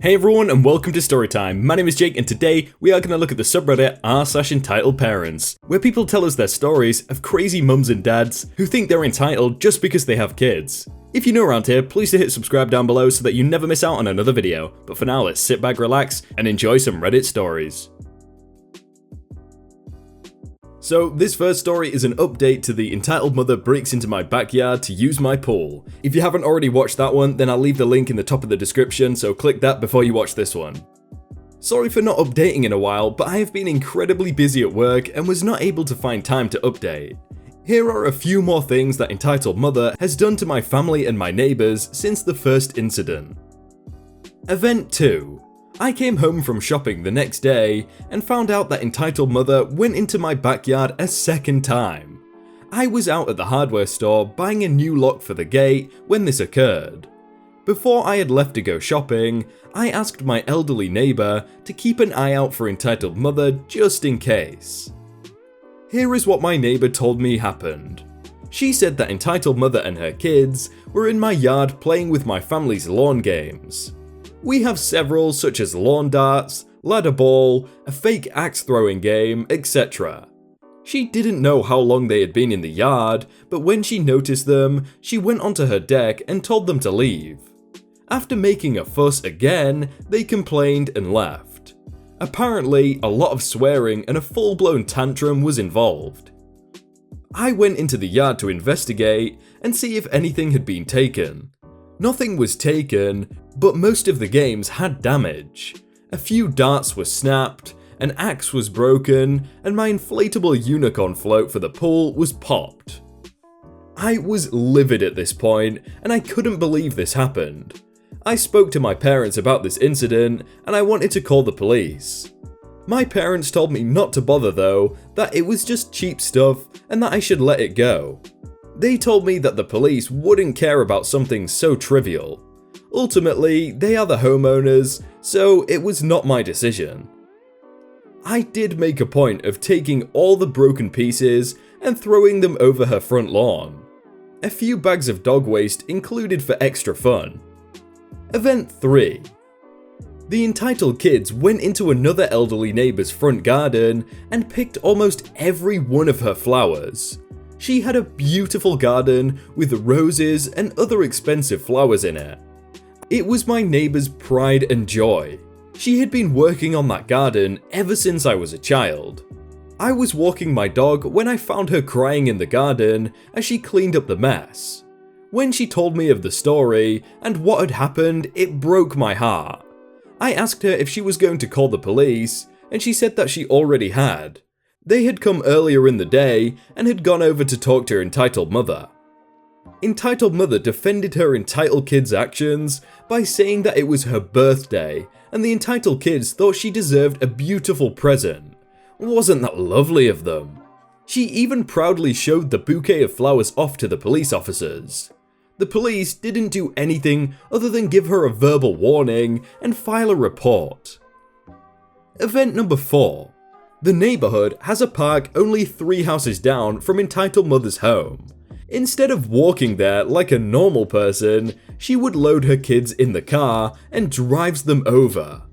Hey everyone and welcome to Storytime. My name is Jake and today we are going to look at the subreddit r/entitledparents, where people tell us their stories of crazy mums and dads who think they're entitled just because they have kids. If you're new around here, please hit subscribe down below so that you never miss out on another video. But for now, let's sit back, relax, and enjoy some Reddit stories. So this first story is an update to the entitled mother breaks into my backyard to use my pool. If you haven't already watched that one, then I'll leave the link in the top of the description, so click that before you watch this one. Sorry for not updating in a while, but I have been incredibly busy at work and was not able to find time to update. Here are a few more things that entitled mother has done to my family and my neighbours since the first incident. Event 2. I came home from shopping the next day and found out that entitled mother went into my backyard a second time. I was out at the hardware store buying a new lock for the gate when this occurred. Before I had left to go shopping, I asked my elderly neighbour to keep an eye out for entitled mother just in case. Here is what my neighbour told me happened. She said that entitled mother and her kids were in my yard playing with my family's lawn games. We have several such as lawn darts, ladder ball, a fake axe throwing game, etc. She didn't know how long they had been in the yard, but when she noticed them, she went onto her deck and told them to leave. After making a fuss again, they complained and left. Apparently, a lot of swearing and a full-blown tantrum was involved. I went into the yard to investigate and see if anything had been taken. Nothing was taken, but most of the games had damage. A few darts were snapped, an axe was broken, and my inflatable unicorn float for the pool was popped. I was livid at this point, and I couldn't believe this happened. I spoke to my parents about this incident, and I wanted to call the police. My parents told me not to bother though, that it was just cheap stuff, and that I should let it go. They told me that the police wouldn't care about something so trivial. Ultimately, they are the homeowners, so it was not my decision. I did make a point of taking all the broken pieces and throwing them over her front lawn. A few bags of dog waste included for extra fun. Event 3. The entitled kids went into another elderly neighbour's front garden and picked almost every one of her flowers. She had a beautiful garden with roses and other expensive flowers in it. It was my neighbour's pride and joy. She had been working on that garden ever since I was a child. I was walking my dog when I found her crying in the garden as she cleaned up the mess. When she told me of the story and what had happened, it broke my heart. I asked her if she was going to call the police, and she said that she already had. They had come earlier in the day and had gone over to talk to her entitled mother. Entitled mother defended her entitled kids' actions by saying that it was her birthday and the entitled kids thought she deserved a beautiful present. Wasn't that lovely of them? She even proudly showed the bouquet of flowers off to the police officers. The police didn't do anything other than give her a verbal warning and file a report. Event number 4. The neighbourhood has a park only 3 houses down from entitled mother's home. Instead of walking there like a normal person, she would load her kids in the car and drives them over.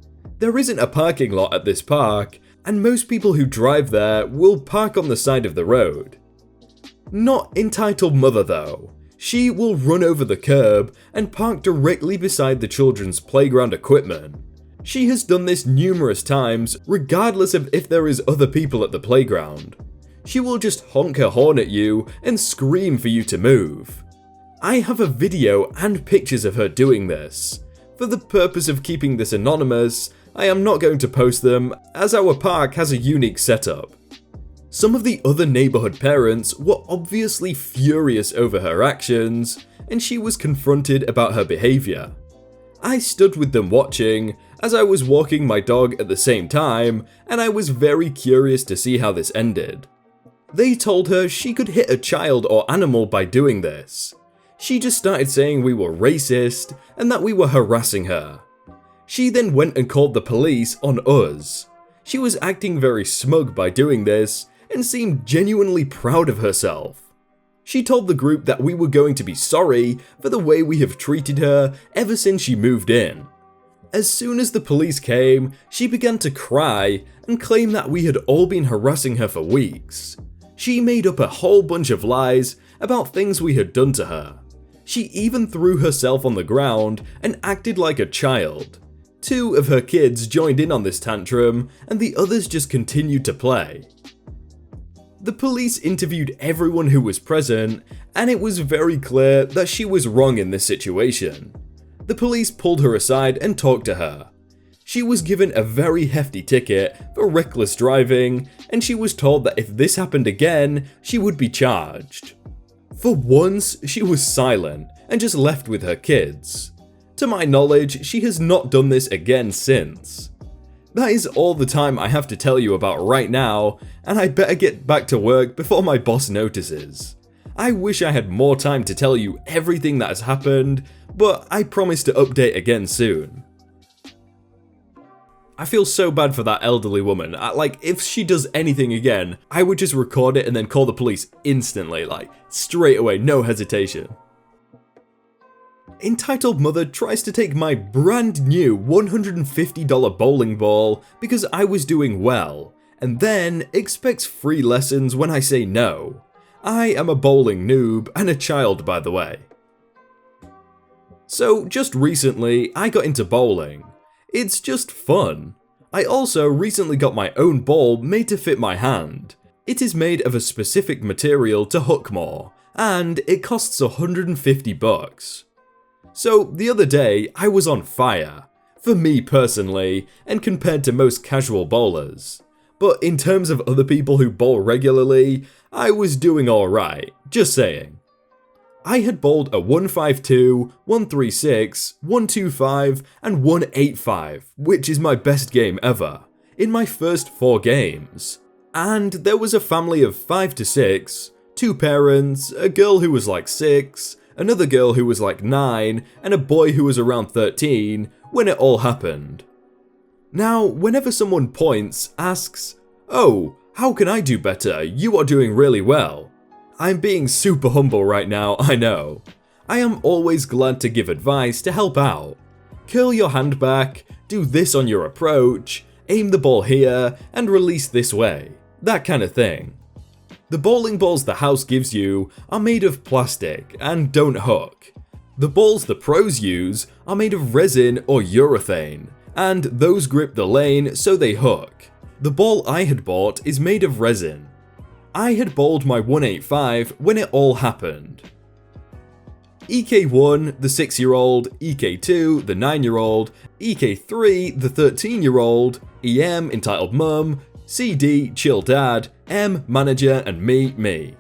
There isn't a parking lot at this park, and most people who drive there will park on the side of the road. Not entitled mother though. She will run over the curb and park directly beside the children's playground equipment. She has done this numerous times, regardless of if there is other people at the playground. She will just honk her horn at you and scream for you to move. I have a video and pictures of her doing this. For the purpose of keeping this anonymous, I am not going to post them, as our park has a unique setup. Some of the other neighbourhood parents were obviously furious over her actions, and she was confronted about her behaviour. I stood with them watching, as I was walking my dog at the same time, and I was very curious to see how this ended. They told her she could hit a child or animal by doing this. She just started saying we were racist and that we were harassing her. She then went and called the police on us. She was acting very smug by doing this and seemed genuinely proud of herself. She told the group that we were going to be sorry for the way we have treated her ever since she moved in. As soon as the police came, she began to cry and claim that we had all been harassing her for weeks. She made up a whole bunch of lies about things we had done to her. She even threw herself on the ground and acted like a child. 2 of her kids joined in on this tantrum, and the others just continued to play. The police interviewed everyone who was present, and it was very clear that she was wrong in this situation. The police pulled her aside and talked to her. She was given a very hefty ticket for reckless driving, and she was told that if this happened again, she would be charged. For once, she was silent and just left with her kids. To my knowledge, she has not done this again since. That is all the time I have to tell you about right now, and I better get back to work before my boss notices. I wish I had more time to tell you everything that has happened, but I promise to update again soon. I feel so bad for that elderly woman. Like, if she does anything again, I would just record it and then call the police instantly, like, straight away, no hesitation. Entitled Mother tries to take my brand new $150 bowling ball because I was doing well, and then expects free lessons when I say no. I am a bowling noob and a child, by the way. So, just recently, I got into bowling. It's just fun. I also recently got my own ball made to fit my hand. It is made of a specific material to hook more, and it costs $150. So the other day, I was on fire. For me personally, and compared to most casual bowlers. But in terms of other people who bowl regularly, I was doing alright, just saying. I had bowled a 152, 136, 125, and 185, which is my best game ever, in my first 4 games. And there was a family of 5 to 6, 2 parents, a girl who was like 6, another girl who was like 9, and a boy who was around 13, when it all happened. Now, whenever someone points, asks, "Oh, how can I do better? You are doing really well." I'm being super humble right now, I know. I am always glad to give advice to help out. Curl your hand back, do this on your approach, aim the ball here, and release this way. That kind of thing. The bowling balls the house gives you are made of plastic and don't hook. The balls the pros use are made of resin or urethane, and those grip the lane so they hook. The ball I had bought is made of resin. I had bowled my 185 when it all happened. EK1, the 6-year-old, EK2, the 9-year-old, EK3, the 13-year-old, EM, entitled mum, CD, chill dad, M, manager, and me.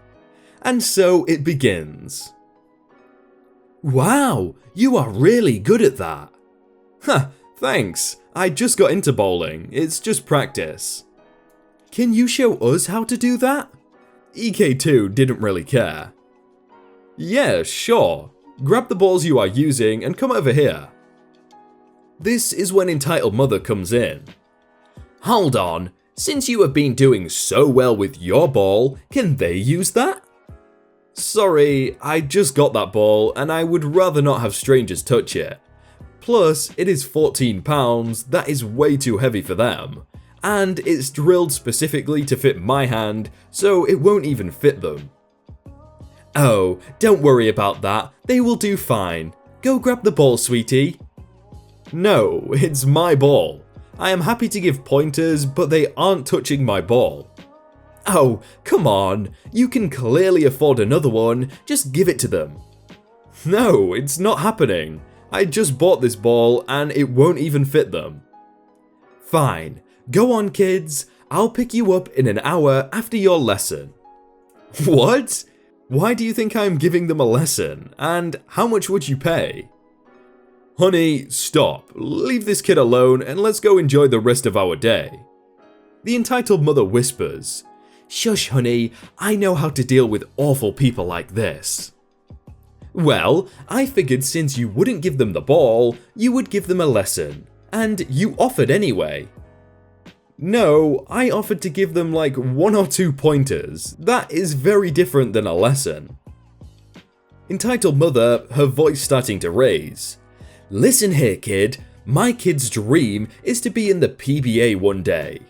And so it begins. Wow, you are really good at that. Huh, thanks. I just got into bowling, it's just practice. Can you show us how to do that? EK2 didn't really care. Yeah, sure. Grab the balls you are using and come over here. This is when Entitled Mother comes in. Hold on, since you have been doing so well with your ball, can they use that? Sorry, I just got that ball and I would rather not have strangers touch it. Plus, it is £14, that is way too heavy for them. And it's drilled specifically to fit my hand, so it won't even fit them. Oh, don't worry about that, they will do fine. Go grab the ball, sweetie. No, it's my ball. I am happy to give pointers, but they aren't touching my ball. Oh, come on, you can clearly afford another one, just give it to them. No, it's not happening. I just bought this ball and it won't even fit them. Fine. Go on, kids. I'll pick you up in an hour after your lesson. What? Why do you think I'm giving them a lesson? And how much would you pay? Honey, stop. Leave this kid alone and let's go enjoy the rest of our day. The Entitled Mother whispers, Shush, honey. I know how to deal with awful people like this. Well, I figured since you wouldn't give them the ball, you would give them a lesson. And you offered anyway. No, I offered to give them like 1 or 2 pointers. That is very different than a lesson. Entitled Mother, her voice starting to raise. Listen here, kid. My kid's dream is to be in the PBA one day.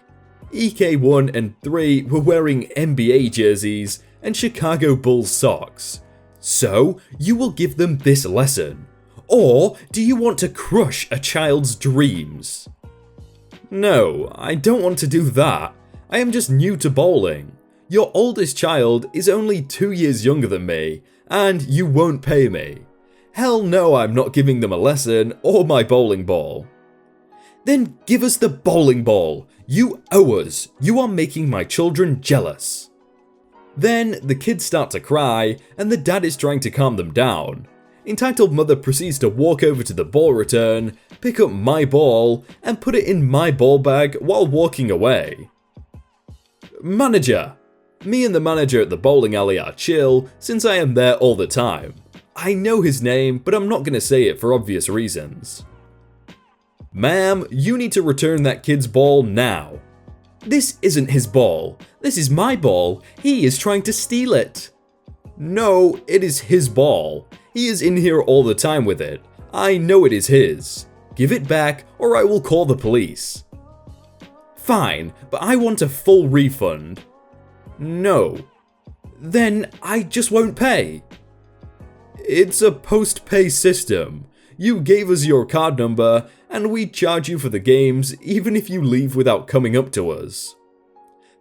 EK1 and 3 were wearing NBA jerseys and Chicago Bulls socks. So, you will give them this lesson. Or do you want to crush a child's dreams? No, I don't want to do that. I am just new to bowling. Your oldest child is only 2 years younger than me, and you won't pay me. Hell no, I'm not giving them a lesson or my bowling ball. Then give us the bowling ball. You owe us. You are making my children jealous. Then the kids start to cry, and the dad is trying to calm them down. Entitled mother proceeds to walk over to the ball return, pick up my ball, and put it in my ball bag while walking away. Manager. Me and the manager at the bowling alley are chill since I am there all the time. I know his name, but I'm not going to say it for obvious reasons. Ma'am, you need to return that kid's ball now. This isn't his ball. This is my ball. He is trying to steal it. No, it is his ball. He is in here all the time with it. I know it is his. Give it back or I will call the police. Fine, but I want a full refund. No. Then I just won't pay. It's a post-pay system. You gave us your card number, and we charge you for the games even if you leave without coming up to us.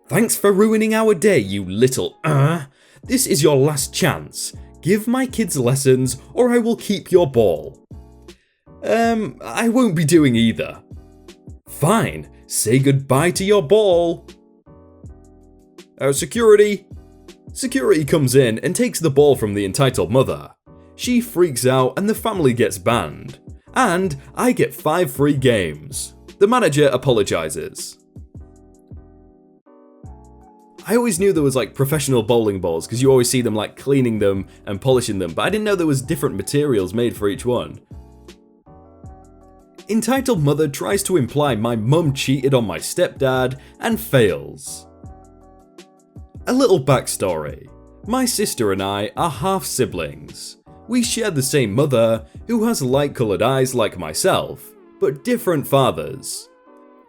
Thanks for ruining our day, you little This is your last chance. Give my kids lessons or I will keep your ball. I won't be doing either. Fine, say goodbye to your ball. Security. Security comes in and takes the ball from the entitled mother. She freaks out and the family gets banned. And I get 5 free games. The manager apologizes. I always knew there was like professional bowling balls because you always see them like cleaning them and polishing them, but I didn't know there was different materials made for each one. Entitled mother tries to imply my mum cheated on my stepdad and fails. A little backstory. My sister and I are half siblings. We share the same mother, who has light-coloured eyes like myself, but different fathers.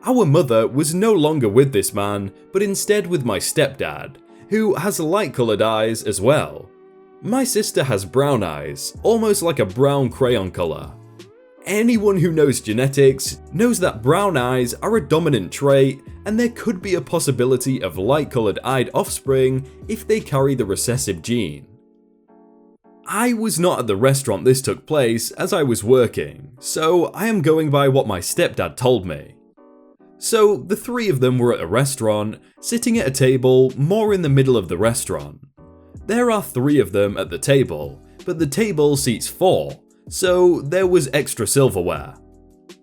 Our mother was no longer with this man, but instead with my stepdad, who has light-coloured eyes as well. My sister has brown eyes, almost like a brown crayon colour. Anyone who knows genetics knows that brown eyes are a dominant trait, and there could be a possibility of light-coloured eyed offspring if they carry the recessive gene. I was not at the restaurant this took place as I was working, so I am going by what my stepdad told me. So the 3 of them were at a restaurant, sitting at a table more in the middle of the restaurant. There are 3 of them at the table, but the table seats 4, so there was extra silverware.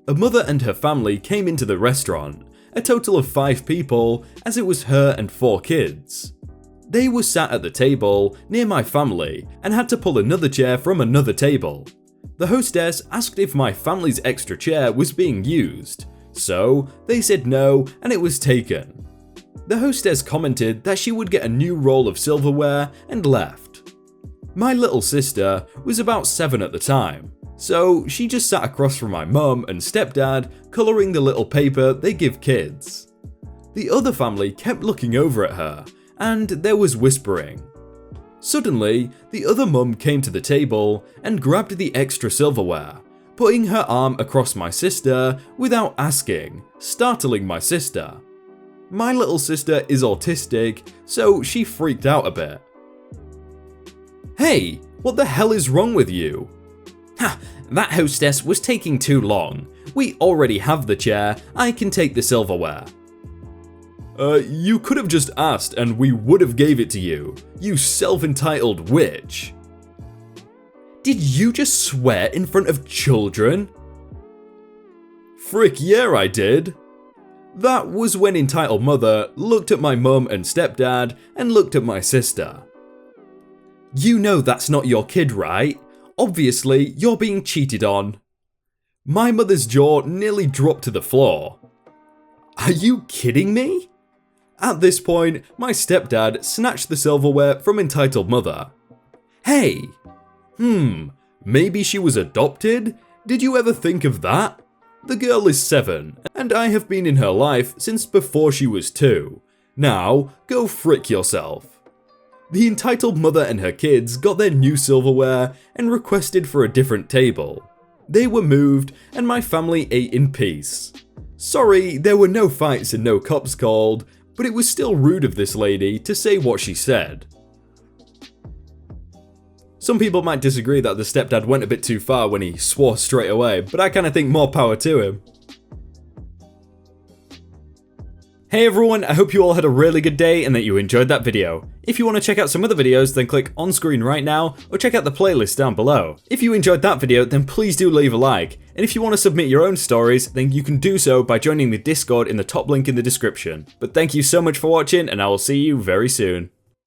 A mother and her family came into the restaurant, a total of 5 people, as it was her and 4 kids. They were sat at the table near my family and had to pull another chair from another table. The hostess asked if my family's extra chair was being used, so they said no and it was taken. The hostess commented that she would get a new roll of silverware and left. My little sister was about 7 at the time, so she just sat across from my mum and stepdad colouring the little paper they give kids. The other family kept looking over at her, and there was whispering. Suddenly, the other mum came to the table and grabbed the extra silverware, putting her arm across my sister without asking, startling my sister. My little sister is autistic, so she freaked out a bit. Hey, what the hell is wrong with you? Ha, that hostess was taking too long. We already have the chair, I can take the silverware. You could have just asked and we would have gave it to you, you self-entitled witch. Did you just swear in front of children? Frick yeah, I did. That was when entitled mother looked at my mum and stepdad and looked at my sister. You know that's not your kid, right? Obviously, you're being cheated on. My mother's jaw nearly dropped to the floor. Are you kidding me? At this point, my stepdad snatched the silverware from entitled mother. Hey! Maybe she was adopted? Did you ever think of that? The girl is 7, and I have been in her life since before she was 2. Now, go frick yourself. The entitled mother and her kids got their new silverware and requested for a different table. They were moved, and my family ate in peace. Sorry, there were no fights and no cops called, but it was still rude of this lady to say what she said. Some people might disagree that the stepdad went a bit too far when he swore straight away, but I kinda think more power to him. Hey everyone, I hope you all had a really good day and that you enjoyed that video. If you want to check out some other videos, then click on screen right now, or check out the playlist down below. If you enjoyed that video, then please do leave a like, and if you want to submit your own stories, then you can do so by joining the Discord in the top link in the description. But thank you so much for watching, and I will see you very soon.